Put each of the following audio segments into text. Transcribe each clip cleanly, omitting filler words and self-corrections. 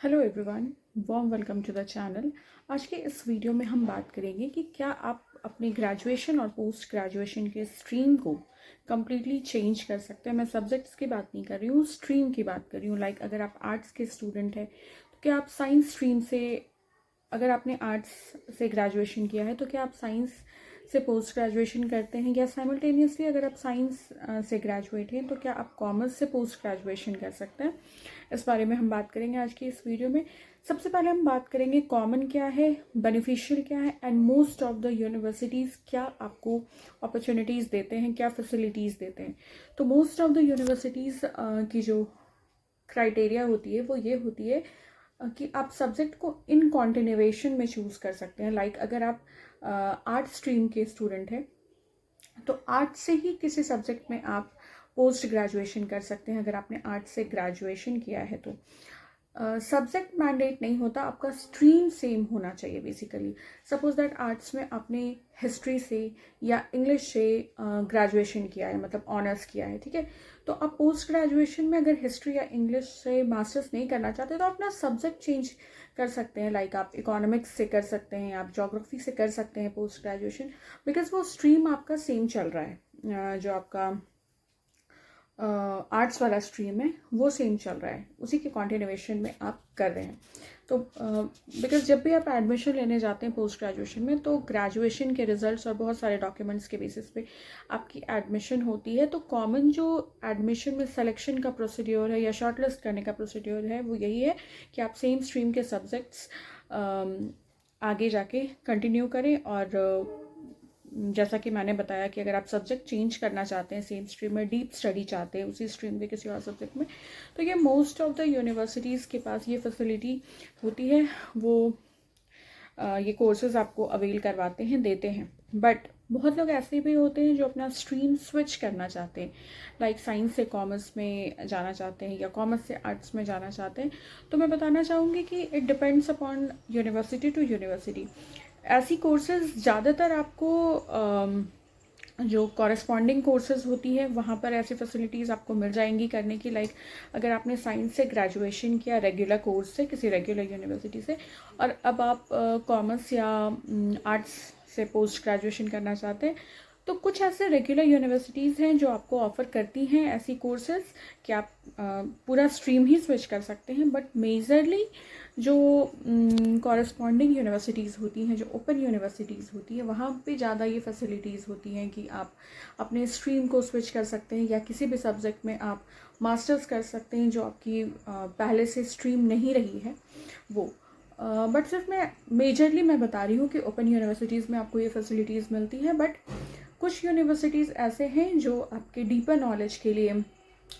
Hello everyone, warm welcome to the channel. आज के इस वीडियो में हम बात करेंगे कि क्या आप अपने ग्रेजुएशन और पोस्ट ग्रेजुएशन के स्ट्रीम को कम्प्लीटली चेंज कर सकते हैं। मैं सब्जेक्ट्स की बात नहीं कर रही हूँ, स्ट्रीम की बात कर रही हूँ। लाइक अगर आप आर्ट्स के स्टूडेंट हैं तो क्या आप साइंस स्ट्रीम से, अगर आपने आर्ट्स से ग्रेजुएशन किया है तो क्या आप साइंस से पोस्ट ग्रेजुएशन करते हैं, या साइमल्टेनियसली अगर आप साइंस से ग्रेजुएट हैं तो क्या आप कॉमर्स से पोस्ट ग्रेजुएशन कर सकते हैं। इस बारे में हम बात करेंगे आज की इस वीडियो में। सबसे पहले हम बात करेंगे कॉमन क्या है, बेनिफिशियल क्या है, and most of the universities क्या आपको अपॉर्चुनिटीज़ देते हैं, क्या फैसिलिटीज़ देते हैं। तो मोस्ट ऑफ द यूनिवर्सिटीज़ की जो क्राइटेरिया होती है वो ये होती है कि आप सब्जेक्ट को इन कॉन्टिन्यूएशन में चूज़ कर सकते हैं। लाइक अगर आप आर्ट स्ट्रीम के स्टूडेंट हैं तो आर्ट से ही किसी सब्जेक्ट में आप पोस्ट ग्रेजुएशन कर सकते हैं। अगर आपने आर्ट से ग्रेजुएशन किया है तो सब्जेक्ट मैंडेट नहीं होता, आपका स्ट्रीम सेम होना चाहिए बेसिकली। सपोज दैट आर्ट्स में आपने हिस्ट्री से या इंग्लिश से ग्रेजुएशन किया है, मतलब ऑनर्स किया है, ठीक है। तो आप पोस्ट ग्रेजुएशन में अगर हिस्ट्री या इंग्लिश से मास्टर्स नहीं करना चाहते तो अपना सब्जेक्ट चेंज कर सकते हैं। लाइक आप इकोनॉमिक्स से कर सकते हैं, आप ज्योग्राफी से कर सकते हैं पोस्ट ग्रेजुएशन, बिकॉज वो स्ट्रीम आपका सेम चल रहा है। जो आपका आर्ट्स वाला स्ट्रीम है वो सेम चल रहा है, उसी के कॉन्टिन्यूएशन में आप कर रहे हैं। तो बिकॉज जब भी आप एडमिशन लेने जाते हैं पोस्ट ग्रेजुएशन में तो ग्रेजुएशन के रिजल्ट्स और बहुत सारे डॉक्यूमेंट्स के बेसिस पे आपकी एडमिशन होती है। तो कॉमन जो एडमिशन में सिलेक्शन का प्रोसीड्योर है या शॉर्टलिस्ट करने का प्रोसीड्योर है वो यही है कि आप सेम स्ट्रीम के सब्जेक्ट्स आगे जाके कंटिन्यू करें। और जैसा कि मैंने बताया कि अगर आप सब्जेक्ट चेंज करना चाहते हैं, सेम स्ट्रीम में डीप स्टडी चाहते हैं उसी स्ट्रीम के किसी और सब्जेक्ट में, तो ये मोस्ट ऑफ द यूनिवर्सिटीज़ के पास ये फैसिलिटी होती है। वो ये कोर्सेज आपको अवेल करवाते हैं, देते हैं। बट बहुत लोग ऐसे भी होते हैं जो अपना स्ट्रीम स्विच करना चाहते हैं, लाइक साइंस से कॉमर्स में जाना चाहते हैं या कॉमर्स से आर्ट्स में जाना चाहते हैं। तो मैं बताना चाहूँगी कि it depends upon university to university. ऐसी कोर्सेज ज़्यादातर आपको जो कॉरेस्पॉन्डिंग कोर्सेज होती है वहाँ पर ऐसी फैसिलिटीज़ आपको मिल जाएंगी करने की। लाइक अगर आपने साइंस से ग्रेजुएशन किया रेगुलर कोर्स से किसी रेगुलर यूनिवर्सिटी से, और अब आप कॉमर्स या आर्ट्स से पोस्ट ग्रेजुएशन करना चाहते हैं, तो कुछ ऐसे रेगुलर यूनिवर्सिटीज़ हैं जो आपको ऑफ़र करती हैं ऐसी कोर्सेज कि आप पूरा स्ट्रीम ही स्विच कर सकते हैं। बट मेजरली जो कॉरेस्पॉन्डिंग यूनिवर्सिटीज़ होती हैं, जो ओपन यूनिवर्सिटीज़ होती हैं, वहाँ पे ज़्यादा ये फैसिलिटीज़ होती हैं कि आप अपने स्ट्रीम को स्विच कर सकते हैं या किसी भी सब्जेक्ट में आप मास्टर्स कर सकते हैं जो आपकी पहले से स्ट्रीम नहीं रही है वो। बट सिर्फ मैं मेजरली मैं बता रही हूँ कि ओपन यूनिवर्सिटीज़ में आपको ये फैसिलिटीज़ मिलती हैं। बट कुछ यूनिवर्सिटीज़ ऐसे हैं जो आपके डीपर नॉलेज के लिए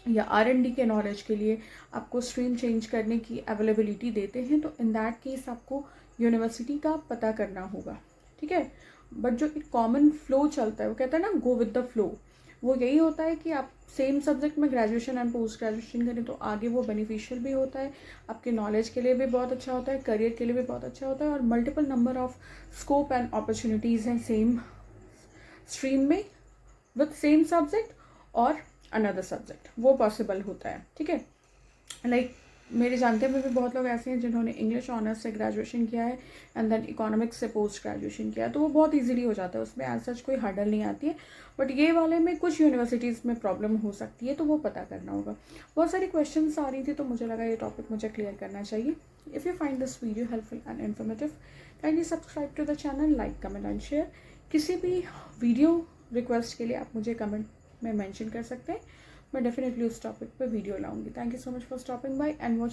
या R&D के नॉलेज के लिए आपको स्ट्रीम चेंज करने की अवेलेबिलिटी देते हैं। तो इन दैट केस आपको यूनिवर्सिटी का पता करना होगा, ठीक है। बट जो एक कॉमन फ्लो चलता है, वो कहता है ना गो विद द फ्लो, वो यही होता है कि आप सेम सब्जेक्ट में ग्रेजुएशन एंड पोस्ट ग्रेजुएशन करें तो आगे वो बेनिफिशियल भी होता है, आपके नॉलेज के लिए भी बहुत अच्छा होता है, करियर के लिए भी बहुत अच्छा होता है, और multiple number of scope and opportunities हैं सेम स्ट्रीम में विद सेम सब्जेक्ट और अनदर सब्जेक्ट, वो पॉसिबल होता है, ठीक है। लाइक मेरे जानते में भी बहुत लोग ऐसे हैं जिन्होंने इंग्लिश ऑनर्स से ग्रेजुएशन किया है एंड देन इकोनॉमिक्स से पोस्ट ग्रेजुएशन किया है, तो वो बहुत इजीली हो जाता है, उसमें एज सच कोई हर्डल नहीं आती है। बट ये वाले में कुछ यूनिवर्सिटीज़ में प्रॉब्लम हो सकती है, तो वो पता करना होगा। बहुत सारी क्वेश्चंस आ रही थी तो मुझे लगा ये टॉपिक मुझे क्लियर करना चाहिए। If you find this video helpful and informative, kindly subscribe to the channel, like comment and share. किसी भी वीडियो रिक्वेस्ट के लिए आप मुझे कमेंट में मेंशन कर सकते हैं, मैं डेफिनेटली उस टॉपिक पे वीडियो लाऊंगी। Thank you so much for stopping by and watch.